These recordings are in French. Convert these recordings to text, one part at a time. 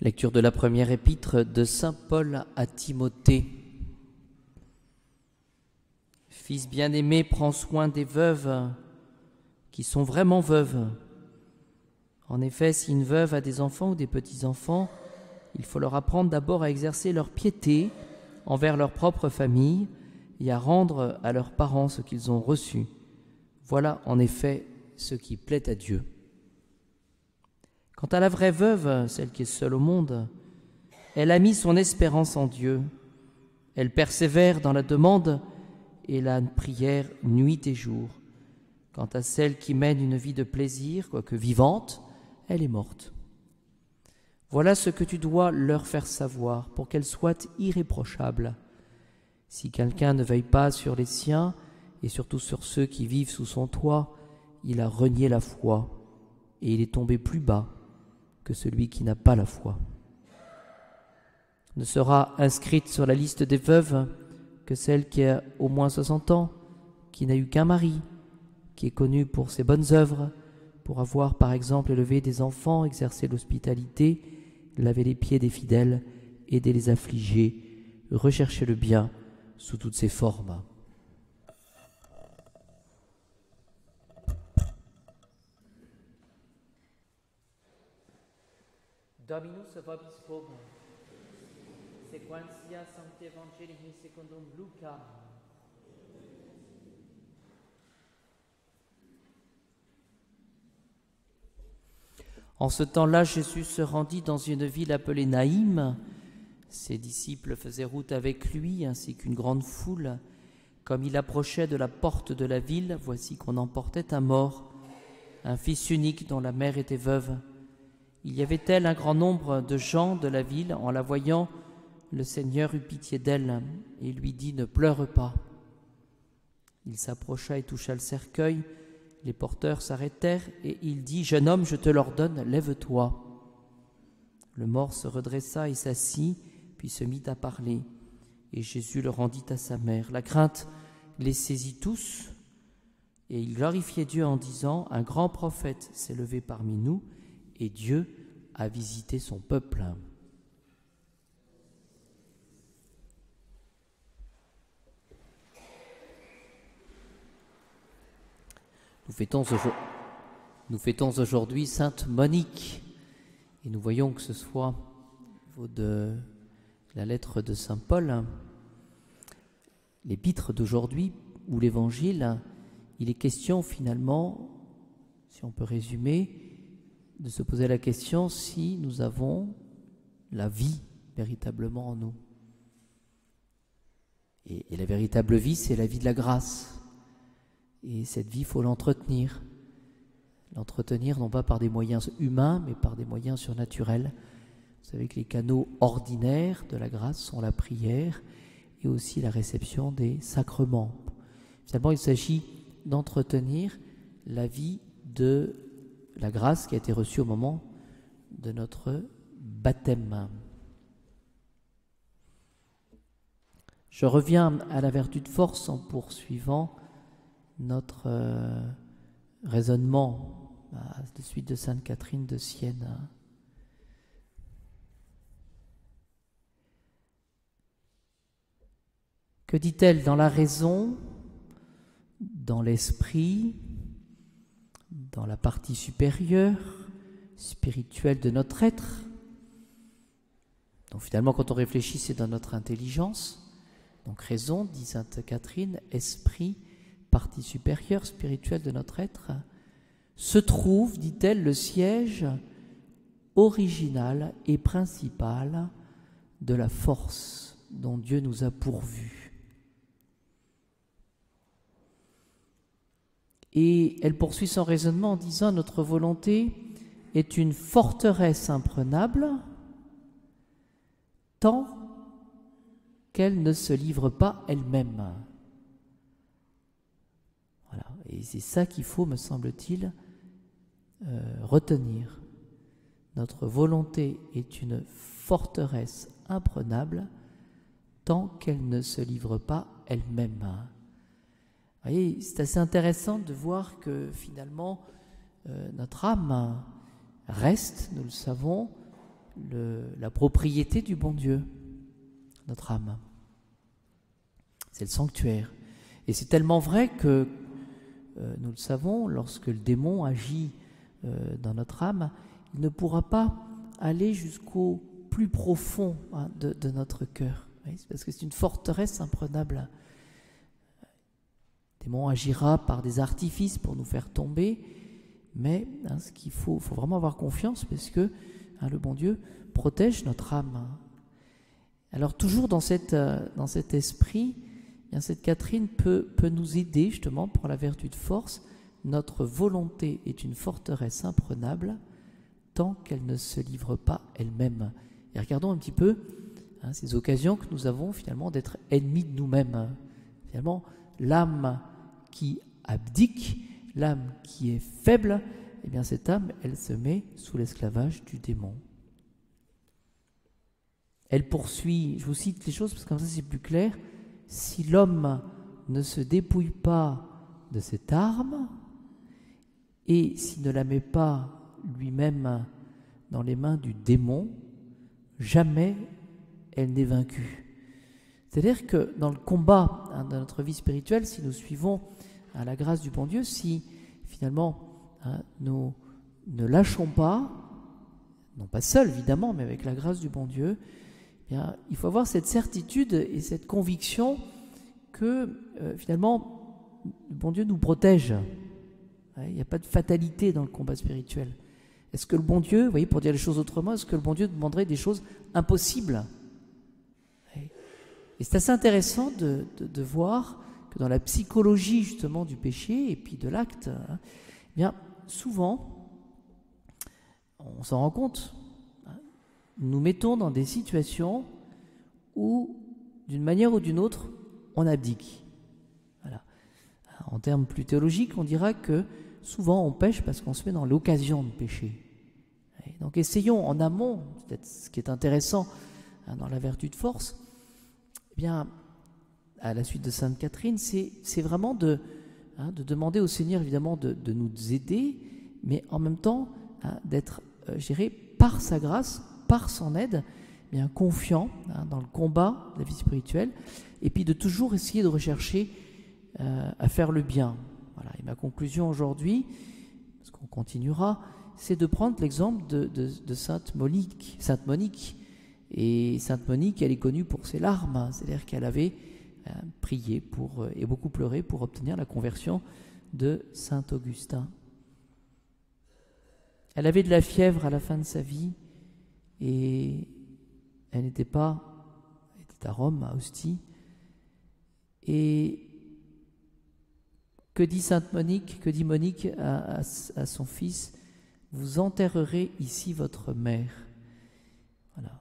Lecture de la première épître de saint Paul à Timothée. Fils bien-aimé, prends soin des veuves qui sont vraiment veuves. En effet, si une veuve a des enfants ou des petits-enfants, il faut leur apprendre d'abord à exercer leur piété envers leur propre famille et à rendre à leurs parents ce qu'ils ont reçu. Voilà en effet ce qui plaît à Dieu. Quant à la vraie veuve, celle qui est seule au monde, elle a mis son espérance en Dieu. Elle persévère dans la demande et la prière nuit et jour. Quant à celle qui mène une vie de plaisir, quoique vivante, elle est morte. Voilà ce que tu dois leur faire savoir pour qu'elles soient irréprochables. Si quelqu'un ne veille pas sur les siens, et surtout sur ceux qui vivent sous son toit, il a renié la foi, et il est tombé plus bas que celui qui n'a pas la foi. Ne sera inscrite sur la liste des veuves que celle qui a au moins 60 ans, qui n'a eu qu'un mari, qui est connue pour ses bonnes œuvres, pour avoir par exemple élevé des enfants, exercé l'hospitalité, lavé les pieds des fidèles, aidé les affligés, recherché le bien sous toutes ses formes. Dominus vobiscum, sequentia Sancti Evangelii secundum Lucam. En ce temps-là, Jésus se rendit dans une ville appelée Naïm. Ses disciples faisaient route avec lui, ainsi qu'une grande foule. Comme il approchait de la porte de la ville, voici qu'on emportait un mort, un fils unique dont la mère était veuve. Il y avait tel un grand nombre de gens de la ville. En la voyant, le Seigneur eut pitié d'elle et lui dit « Ne pleure pas ». Il s'approcha et toucha le cercueil. Les porteurs s'arrêtèrent et il dit « Jeune homme, je te l'ordonne, lève-toi ». Le mort se redressa et s'assit, puis se mit à parler. Et Jésus le rendit à sa mère. La crainte les saisit tous et ils glorifiaient Dieu en disant « Un grand prophète s'est levé parmi nous et Dieu a visité son peuple ». Nous fêtons aujourd'hui Sainte Monique et nous voyons que ce soit au niveau de la lettre de saint Paul, l'épître d'aujourd'hui ou l'évangile, il est question finalement, si on peut résumer, de se poser la question si nous avons la vie véritablement en nous. Et la véritable vie, c'est la vie de la grâce. Et cette vie, il faut l'entretenir. L'entretenir non pas par des moyens humains, mais par des moyens surnaturels. Vous savez que les canaux ordinaires de la grâce sont la prière et aussi la réception des sacrements. Finalement, il s'agit d'entretenir la vie de la grâce qui a été reçue au moment de notre baptême. Je reviens à la vertu de force en poursuivant notre raisonnement de suite de Sainte Catherine de Sienne. Que dit-elle dans la raison, dans l'esprit, dans la partie supérieure, spirituelle de notre être? Donc finalement, quand on réfléchit, c'est dans notre intelligence. Donc raison, dit Sainte Catherine, esprit, partie supérieure, spirituelle de notre être, se trouve, dit-elle, le siège original et principal de la force dont Dieu nous a pourvus. Et elle poursuit son raisonnement en disant « Notre volonté est une forteresse imprenable tant qu'elle ne se livre pas elle-même. » Voilà. Et c'est ça qu'il faut, me semble-t-il, retenir. Notre volonté est une forteresse imprenable tant qu'elle ne se livre pas elle-même. Vous voyez, c'est assez intéressant de voir que finalement, notre âme reste, nous le savons, la propriété du bon Dieu, notre âme. C'est le sanctuaire. Et c'est tellement vrai que, nous le savons, lorsque le démon agit dans notre âme, il ne pourra pas aller jusqu'au plus profond de notre cœur. Parce que c'est une forteresse imprenable. Le démon agira par des artifices pour nous faire tomber, mais ce qu'il faut vraiment avoir confiance, parce que le bon Dieu protège notre âme. Alors toujours dans cet esprit, Sainte Catherine peut nous aider justement pour la vertu de force. Notre volonté est une forteresse imprenable tant qu'elle ne se livre pas elle-même. Et regardons un petit peu ces occasions que nous avons finalement d'être ennemis de nous-mêmes. Finalement, l'âme qui abdique, l'âme qui est faible, eh bien cette âme, elle se met sous l'esclavage du démon. Elle poursuit, je vous cite les choses parce que comme ça c'est plus clair, si l'homme ne se dépouille pas de cette arme et s'il ne la met pas lui-même dans les mains du démon, jamais elle n'est vaincue. C'est-à-dire que dans le combat de notre vie spirituelle, si nous suivons la grâce du bon Dieu, si finalement nous ne lâchons pas, non pas seuls évidemment, mais avec la grâce du bon Dieu, eh bien, il faut avoir cette certitude et cette conviction que finalement le bon Dieu nous protège. Il n'y a pas de fatalité dans le combat spirituel. Est-ce que le bon Dieu, vous voyez, pour dire les choses autrement, est-ce que le bon Dieu demanderait des choses impossibles ? Et c'est assez intéressant de voir que dans la psychologie justement du péché et puis de l'acte, eh bien souvent, on s'en rend compte, nous mettons dans des situations où, d'une manière ou d'une autre, on abdique. Voilà. En termes plus théologiques, on dira que souvent on pêche parce qu'on se met dans l'occasion de pécher. Et donc essayons en amont, peut-être ce qui est intéressant dans la vertu de force, eh bien, à la suite de Sainte Catherine, c'est vraiment de demander au Seigneur évidemment de nous aider, mais en même temps d'être, je dirais, par sa grâce, par son aide, bien confiant dans le combat de la vie spirituelle, et puis de toujours essayer de rechercher à faire le bien. Voilà. Et ma conclusion aujourd'hui, parce qu'on continuera, c'est de prendre l'exemple de Sainte Monique. Sainte Monique. Et Sainte Monique, elle est connue pour ses larmes, c'est-à-dire qu'elle avait prié et beaucoup pleuré pour obtenir la conversion de Saint Augustin. Elle avait de la fièvre à la fin de sa vie et elle était à Rome, à Ostie. Et que dit Sainte Monique, que dit Monique à son fils ? Vous enterrerez ici votre mère. Voilà.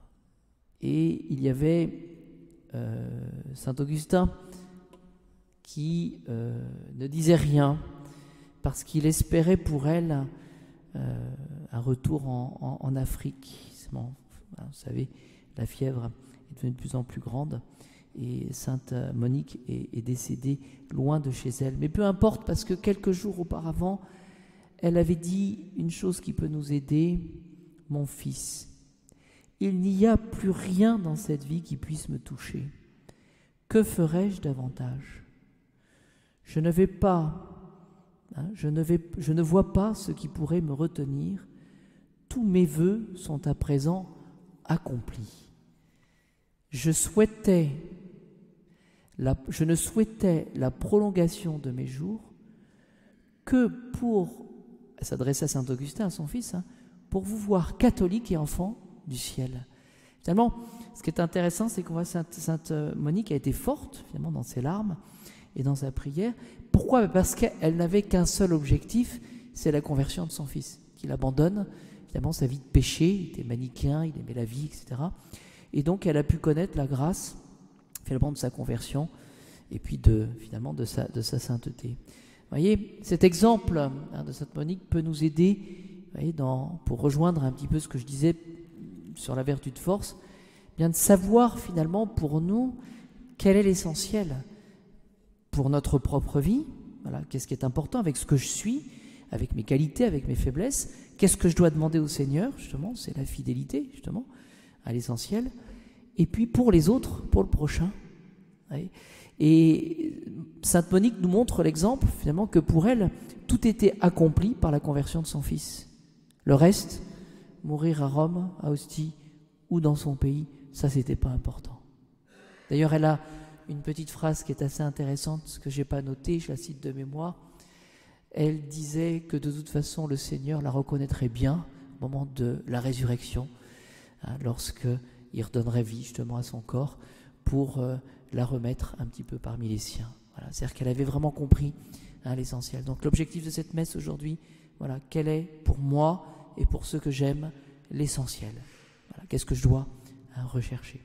Et il y avait Saint Augustin qui ne disait rien parce qu'il espérait pour elle un retour en Afrique. Vous savez, la fièvre est devenue de plus en plus grande et Sainte Monique est décédée loin de chez elle. Mais peu importe, parce que quelques jours auparavant, elle avait dit une chose qui peut nous aider. Mon fils, il n'y a plus rien dans cette vie qui puisse me toucher. Que ferais-je davantage ? Je ne vois pas ce qui pourrait me retenir. Tous mes vœux sont à présent accomplis. Je ne souhaitais la prolongation de mes jours que pour, elle s'adressait à Saint Augustin, à son fils, pour vous voir catholique et enfant du ciel. Finalement, ce qui est intéressant, c'est qu'on voit Sainte Monique a été forte, finalement, dans ses larmes et dans sa prière. Pourquoi ? Parce qu'elle n'avait qu'un seul objectif, c'est la conversion de son fils, qu'il abandonne, finalement, sa vie de péché, il était manichéen, il aimait la vie, etc. Et donc, elle a pu connaître la grâce, finalement, de sa conversion, et puis finalement de sa sainteté. Vous voyez, cet exemple de Sainte Monique peut nous aider, vous voyez, pour rejoindre un petit peu ce que je disais sur la vertu de force, bien de savoir finalement pour nous quel est l'essentiel pour notre propre vie. Voilà, qu'est-ce qui est important avec ce que je suis, avec mes qualités, avec mes faiblesses. Qu'est-ce que je dois demander au Seigneur, justement? C'est la fidélité, justement, à l'essentiel. Et puis pour les autres, pour le prochain. Oui. Et Sainte Monique nous montre l'exemple, finalement, que pour elle, tout était accompli par la conversion de son fils. Le reste, mourir à Rome, à Ostie ou dans son pays, ça, c'était pas important. D'ailleurs, elle a une petite phrase qui est assez intéressante, que je n'ai pas notée, je la cite de mémoire. Elle disait que de toute façon, le Seigneur la reconnaîtrait bien au moment de la résurrection, lorsqu'il redonnerait vie justement à son corps pour la remettre un petit peu parmi les siens. Voilà, c'est-à-dire qu'elle avait vraiment compris l'essentiel. Donc l'objectif de cette messe aujourd'hui, voilà, quel est pour moi et pour ceux que j'aime l'essentiel. Voilà, qu'est-ce que je dois rechercher?